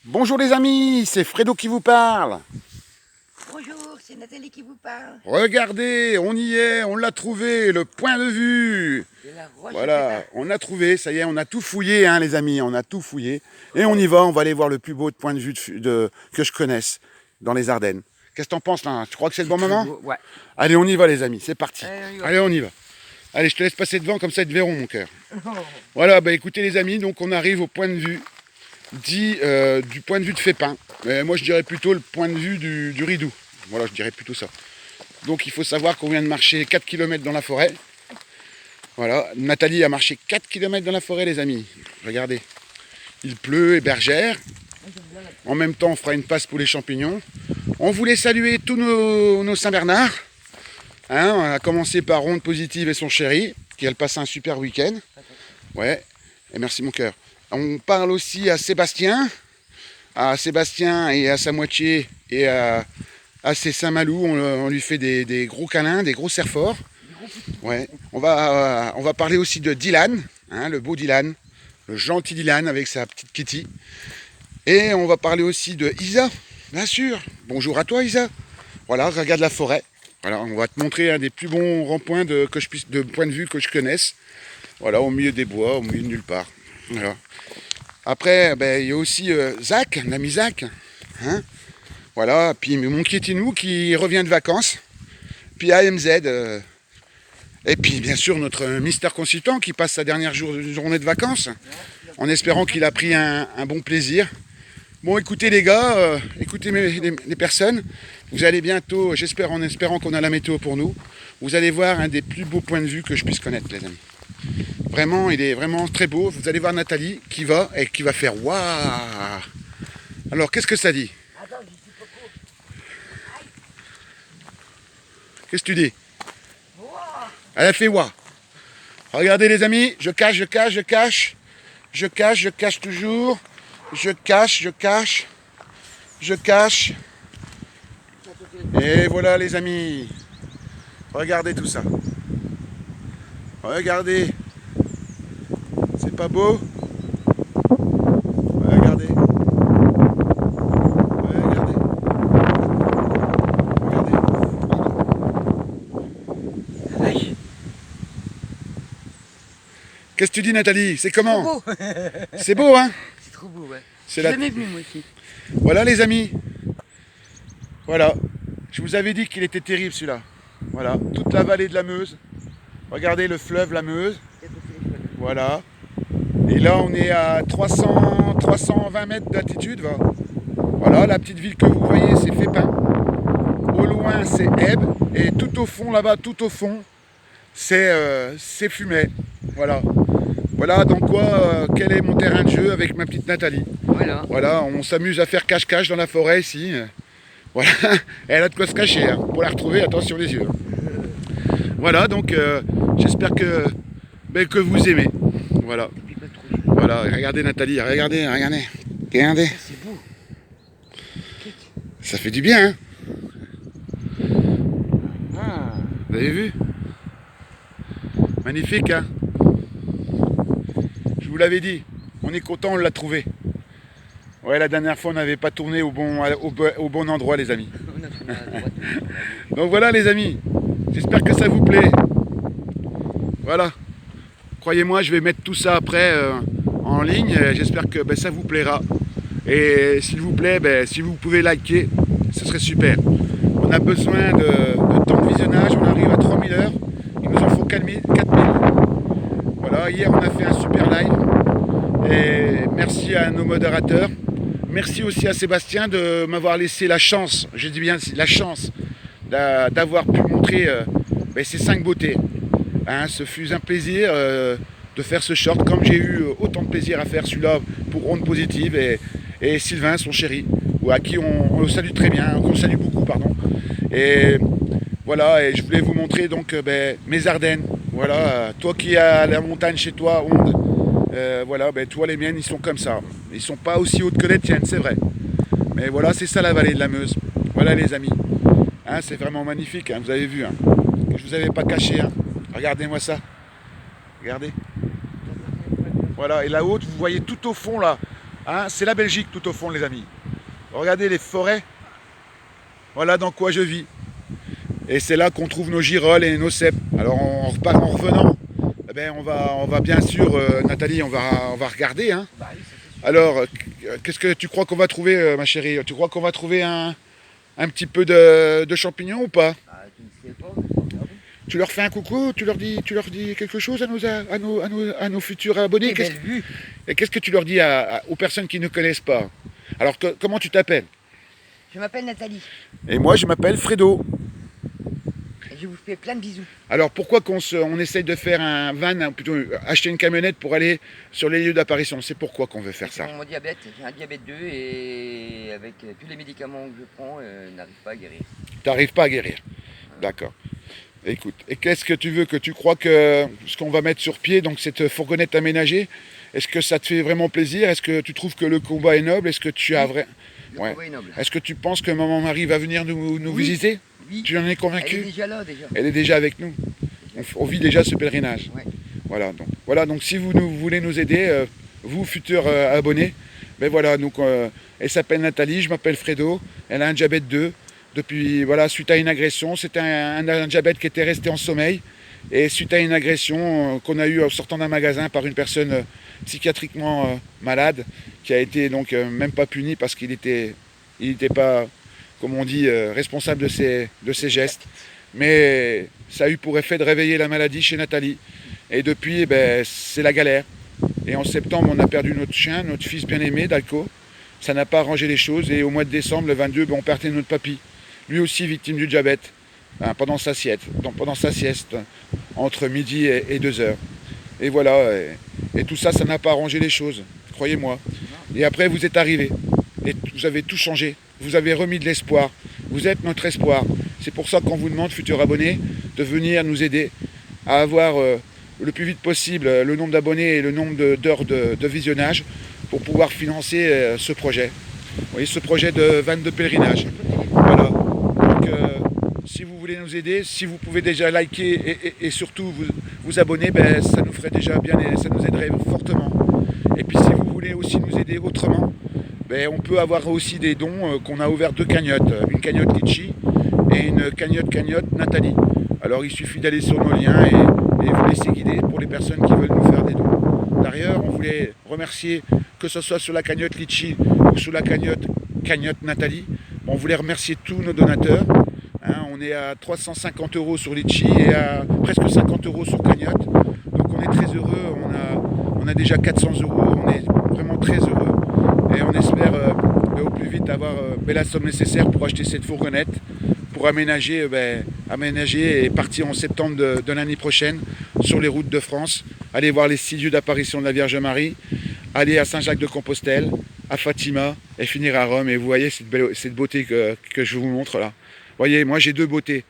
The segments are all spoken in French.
Bonjour les amis, c'est Fredo qui vous parle. Bonjour, c'est Nathalie qui vous parle. Regardez, on y est, on l'a trouvé, le point de vue. De la Roche Voilà, on a trouvé, ça y est, on a tout fouillé hein, les amis, on a tout fouillé. Et on y va, on va aller voir le plus beau point de vue que je connaisse dans les Ardennes. Qu'est-ce que t'en penses là? Tu crois que c'est le bon moment? Ouais. Allez, on y va les amis, c'est parti. Allez, On y va. Allez, je te laisse passer devant, comme ça ils te verront mon cœur. Voilà, bah écoutez les amis, donc on arrive au point de vue dit du point de vue de Fépin. Mais moi je dirais plutôt le point de vue du Ridou. Voilà, je dirais plutôt ça. Donc il faut savoir qu'on vient de marcher 4 km dans la forêt. Voilà, Nathalie a marché 4 km dans la forêt les amis. Regardez, il pleut et bergère. En même temps on fera une passe pour les champignons. On voulait saluer tous nos Saint-Bernard. Hein, on a commencé par Ronde Positive et son chéri, qui a passé un super week-end. Ouais, et merci mon cœur. On parle aussi à Sébastien et à sa moitié et à ses Saint-Malou. On lui fait des gros câlins, des gros serre forts. Ouais. On va parler aussi de Dylan, hein, le beau Dylan, le gentil Dylan avec sa petite Kitty. Et on va parler aussi de Isa, bien sûr. Bonjour à toi Isa. Voilà, regarde la forêt. Voilà, on va te montrer un des plus bons ronds-points de point de vue que je connaisse. Voilà, au milieu des bois, au milieu de nulle part. Voilà. Après, il y a aussi Zach, l'ami Zach. Hein, voilà, puis mon Kietinou qui revient de vacances. Puis AMZ. Et puis bien sûr notre Mister Consultant qui passe sa dernière journée de vacances. En espérant qu'il a pris un bon plaisir. Bon écoutez les gars, écoutez les personnes. Vous allez bientôt, j'espère en espérant qu'on a la météo pour nous, vous allez voir un des plus beaux points de vue que je puisse connaître les amis. Vraiment, il est vraiment très beau. Vous allez voir Nathalie qui va faire waouh. Alors, qu'est-ce que ça dit? Qu'est-ce que tu dis? Elle a fait waouh. Regardez les amis, je cache toujours. Je cache. Et voilà les amis. Regardez tout ça. Regardez. C'est pas beau? Regardez. Regardez. Aïe. Qu'est-ce que tu dis Nathalie? C'est comment? Trop beau. C'est beau hein? C'est trop beau, ouais. C'est Je la... l'ai jamais vu moi aussi. Voilà les amis. Voilà. Je vous avais dit qu'il était terrible celui-là. Voilà. Toute la vallée de la Meuse. Regardez le fleuve la Meuse. Voilà. Et là on est à 320 mètres d'altitude. Voilà, la petite ville que vous voyez c'est Fépin. Au loin c'est Ebbe. Et tout au fond là-bas, tout au fond, c'est Fumet. Voilà. Voilà dans quoi, quel est mon terrain de jeu avec ma petite Nathalie. Voilà. Voilà, on s'amuse à faire cache-cache dans la forêt ici. Voilà, elle a de quoi se cacher. Hein. Pour la retrouver, attention les yeux. Voilà, donc j'espère que vous aimez. Voilà. Voilà, regardez Nathalie, regardez. C'est beau. Ça fait du bien, hein. Ah. Vous avez vu? Magnifique, hein. Je vous l'avais dit, on est content, on l'a trouvé. Ouais, la dernière fois, on n'avait pas tourné au bon endroit, les amis. Donc voilà, les amis. J'espère que ça vous plaît. Voilà. Croyez-moi, je vais mettre tout ça après en ligne. J'espère que ça vous plaira. Et s'il vous plaît, si vous pouvez liker, ce serait super. On a besoin de temps de visionnage. On arrive à 3000 heures. Il nous en faut 4000. Voilà, hier, on a fait un super live. Et merci à nos modérateurs. Merci aussi à Sébastien de m'avoir laissé la chance, je dis bien la chance, d'avoir pu montrer ces 5 beautés. Hein, ce fut un plaisir de faire ce short, comme j'ai eu autant de plaisir à faire celui-là pour Ronde Positive et Sylvain, son chéri, à qui on le salue très bien, qu'on salue beaucoup, pardon. Et voilà, et je voulais vous montrer donc mes Ardennes. Voilà, toi qui as la montagne chez toi, Ronde. Voilà, toi les miennes ils sont comme ça. Ils sont pas aussi hautes que les tiennes, c'est vrai. Mais voilà, c'est ça la vallée de la Meuse. Voilà les amis. Hein, c'est vraiment magnifique, hein, vous avez vu. Hein. Je vous avais pas caché. Hein. Regardez-moi ça. Regardez. Voilà, et là-haut, vous voyez tout au fond là, Hein, c'est la Belgique tout au fond, les amis. Regardez les forêts. Voilà dans quoi je vis. Et c'est là qu'on trouve nos girolles et nos cèpes. Alors en revenant, eh ben, on va bien sûr, Nathalie, on va regarder. Hein. Bah oui, ça c'est sûr. Alors, qu'est-ce que tu crois qu'on va trouver, ma chérie? Tu crois qu'on va trouver un petit peu de champignons ou pas? Ah, tu ne sais pas, mais faut regarder. Tu leur fais un coucou, tu leur dis quelque chose à nos futurs abonnés. Quelle belle vue. Et qu'est-ce que tu leur dis aux personnes qui ne connaissent pas? Alors, comment tu t'appelles? Je m'appelle Nathalie Et moi, je m'appelle Fredo. et je vous fais plein de bisous. Alors, pourquoi on essaye de faire un van, plutôt acheter une camionnette pour aller sur les lieux d'apparition? C'est pourquoi qu'on veut faire ça. Mon diabète, j'ai un diabète 2 et avec tous les médicaments que je prends, n'arrive pas à guérir. Tu n'arrives pas à guérir. D'accord. Écoute, et qu'est-ce que tu veux, que tu crois que ce qu'on va mettre sur pied, donc cette fourgonnette aménagée, est-ce que ça te fait vraiment plaisir? Est-ce que tu trouves que le combat est noble? Est-ce que tu as vrai? Le Ouais. combat est noble. Est-ce que tu penses que maman Marie va venir nous Oui. visiter? Oui, Tu en es elle est convaincu? déjà là déjà. Elle est déjà avec nous. On vit déjà ce pèlerinage. Ouais. Voilà, donc si vous voulez nous aider, vous futurs abonnés, ben voilà, donc elle s'appelle Nathalie, je m'appelle Fredo, elle a un diabète 2. Depuis, voilà, suite à une agression, c'était un diabète qui était resté en sommeil. Et suite à une agression qu'on a eue en sortant d'un magasin par une personne psychiatriquement malade, qui a été donc même pas puni parce qu'il était pas, comme on dit, responsable de ses gestes. Mais ça a eu pour effet de réveiller la maladie chez Nathalie. Et depuis, eh ben, c'est la galère. Et en septembre, on a perdu notre chien, notre fils bien-aimé, Dalco. Ça n'a pas arrangé les choses. Et au mois de décembre, le 22, ben, on perdait notre papy. Lui aussi victime du diabète, hein, pendant sa sieste, entre midi et 2 heures. Et voilà, et tout ça, ça n'a pas arrangé les choses, croyez-moi. Et après, vous êtes arrivés, et vous avez tout changé. Vous avez remis de l'espoir. Vous êtes notre espoir. C'est pour ça qu'on vous demande, futurs abonnés, de venir nous aider à avoir le plus vite possible le nombre d'abonnés et le nombre d'heures de visionnage pour pouvoir financer ce projet. Vous voyez, ce projet de van de pèlerinage. Voilà. Donc, si vous voulez nous aider, si vous pouvez déjà liker et surtout vous abonner, ben, ça nous ferait déjà bien et ça nous aiderait fortement. Et puis si vous voulez aussi nous aider autrement, ben, on peut avoir aussi des dons qu'on a ouvert 2 cagnottes. Une cagnotte Litchi et une cagnotte Nathalie. Alors il suffit d'aller sur nos liens et vous laisser guider pour les personnes qui veulent nous faire des dons. D'ailleurs, on voulait remercier, que ce soit sur la cagnotte Litchi ou sur la cagnotte Nathalie, on voulait remercier tous nos donateurs. Hein, on est à 350 € sur Litchi et à presque 50 € sur cagnotte. Donc on est très heureux, on a déjà 400 €, on est vraiment très heureux. Et on espère au plus vite avoir la somme nécessaire pour acheter cette fourgonnette, pour aménager et partir en septembre de l'année prochaine sur les routes de France, aller voir les 6 lieux d'apparition de la Vierge Marie, aller à Saint-Jacques-de-Compostelle, à Fatima et finir à Rome. Et vous voyez cette beauté que je vous montre là. Vous voyez, moi j'ai 2 beautés.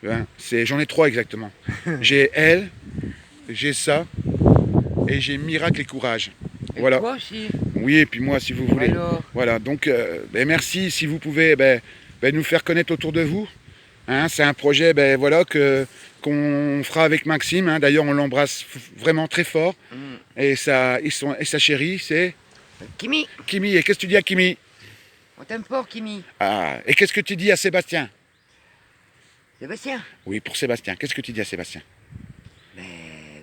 Hein, j'en ai 3 exactement. J'ai elle, j'ai ça et j'ai miracle et courage. Et Voilà. toi aussi. Oui, et puis moi si vous voulez. Alors, Voilà, donc merci si vous pouvez nous faire connaître autour de vous. Hein, c'est un projet voilà, qu'on fera avec Maxime. Hein. D'ailleurs, on l'embrasse vraiment très fort. Et sa chérie, c'est Kimi, Kimi. Et qu'est-ce que tu dis à Kimi? on t'aime fort, Kimi. Ah, et qu'est-ce que tu dis à Sébastien? Sébastien, Oui, pour Sébastien. Qu'est-ce que tu dis à Sébastien? ben,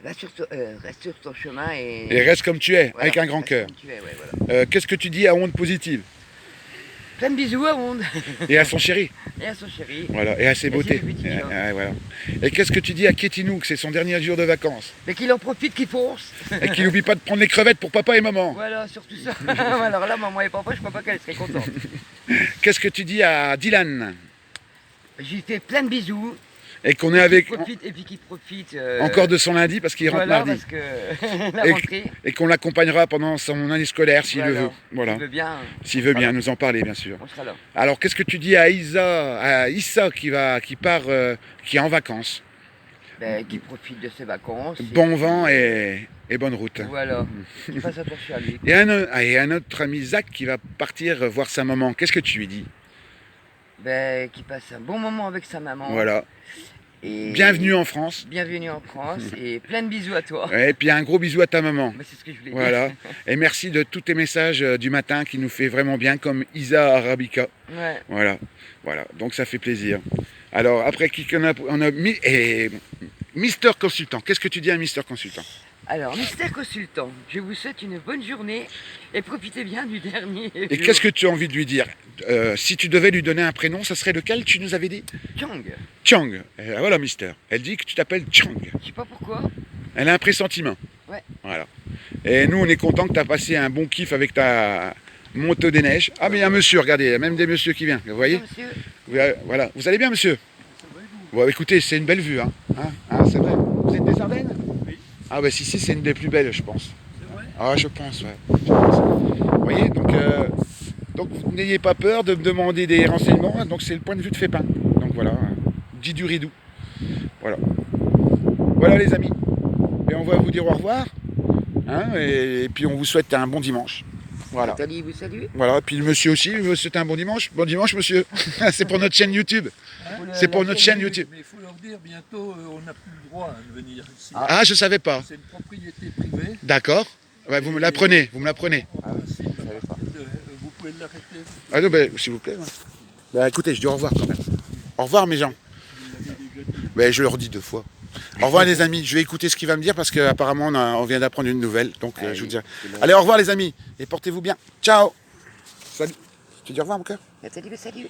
reste sur ton chemin et... Et reste comme tu es, Voilà, avec un grand reste cœur. comme tu es, ouais, voilà. Qu'est-ce que tu dis à Onde Positive? Plein de bisous à Monde Et à son chéri? et à son chéri. Voilà, et à ses Et beautés. ses petits chiens. Voilà. Et qu'est-ce que tu dis à Kétinou, que c'est son dernier jour de vacances? Mais qu'il en profite, qu'il fonce. Et qu'il n'oublie pas de prendre les crevettes pour papa et maman. Voilà, surtout ça. Alors là, maman et papa, je crois pas qu'elle serait contente. Qu'est-ce que tu dis à Dylan? Je lui fais plein de bisous. Et qu'on est avec Et puis qu'il profite. encore de son lundi parce qu'il rentre voilà, mardi. parce que la rentrée. Et qu'on l'accompagnera pendant son année scolaire s'il le Voilà. veut. Voilà. S'il veut bien, S'il veut bien voilà. nous en parler, bien sûr. on sera là. Alors qu'est-ce que tu dis à Issa qui part, qui est en vacances? Ben, qu'il profite de ses vacances. Bon vent et bonne route. Voilà. Qu'il fasse attention à lui. Et un autre ami Zach qui va partir voir sa maman. Qu'est-ce que tu lui dis? Ben, qu'il passe un bon moment avec sa maman. Voilà. Et Bienvenue en France. bienvenue en France et plein de bisous à toi. Et puis un gros bisou à ta maman. Bah, c'est ce que je voulais Voilà. dire. Et merci de tous tes messages du matin qui nous fait vraiment bien, comme Isa Arabica. Ouais. Voilà. Voilà. Donc ça fait plaisir. Alors après qui qu'on a, Mister Consultant. Qu'est-ce que tu dis à Mister Consultant? Alors, Mister Consultant, je vous souhaite une bonne journée et profitez bien du dernier. Et qu'est-ce que tu as envie de lui dire? Si tu devais lui donner un prénom, ça serait lequel, tu nous avais dit? Chang. Chang. Et voilà, Mister. Elle dit que tu t'appelles Chang. Je sais pas pourquoi. Elle a un pressentiment. Ouais. Voilà. Et nous, on est content que tu as passé un bon kiff avec ta moto des neiges. Ah, mais il y a un monsieur, regardez, il y a même des messieurs qui viennent. Vous voyez? Bonjour, monsieur. Voilà. Vous allez bien, monsieur? Bon, écoutez, c'est une belle vue. Hein. C'est vrai. Vous êtes des Ardennes? Oui. Ah, bah, si, c'est une des plus belles, je pense. C'est vrai. Ah, je pense, ouais. Vous voyez, donc vous n'ayez pas peur de me demander des renseignements. Donc, c'est le point de vue de Fépin. Donc, voilà. Dit du Ridou. Voilà. Voilà, les amis. Et on va vous dire au revoir. Hein, et puis, on vous souhaite un bon dimanche. Voilà. Nathalie vous salue. Voilà. Puis, le monsieur aussi, vous souhaite un bon dimanche. Bon dimanche, monsieur. C'est pour notre chaîne YouTube. C'est pour notre chaîne YouTube. Mais il faut leur dire, bientôt, on n'a plus le droit de venir ici. Ah, je savais pas. C'est une propriété privée. D'accord. Ouais, vous me l'apprenez. Vous me l'apprenez. En principe, savais pas. vous pouvez l'arrêter. Ah non, ben, s'il vous plaît. Ouais. Bah, écoutez, je dis au revoir quand même. Au revoir, mes gens. Vous l'avez déjà dit. Ben, je leur dis 2 fois. Au revoir, les amis. Je vais écouter ce qu'il va me dire parce qu'apparemment, on vient d'apprendre une nouvelle. Donc, je vous dis. Allez, au revoir, les amis. Et portez-vous bien. Ciao. Salut. Tu dis au revoir, mon cœur? Nathalie vous salue.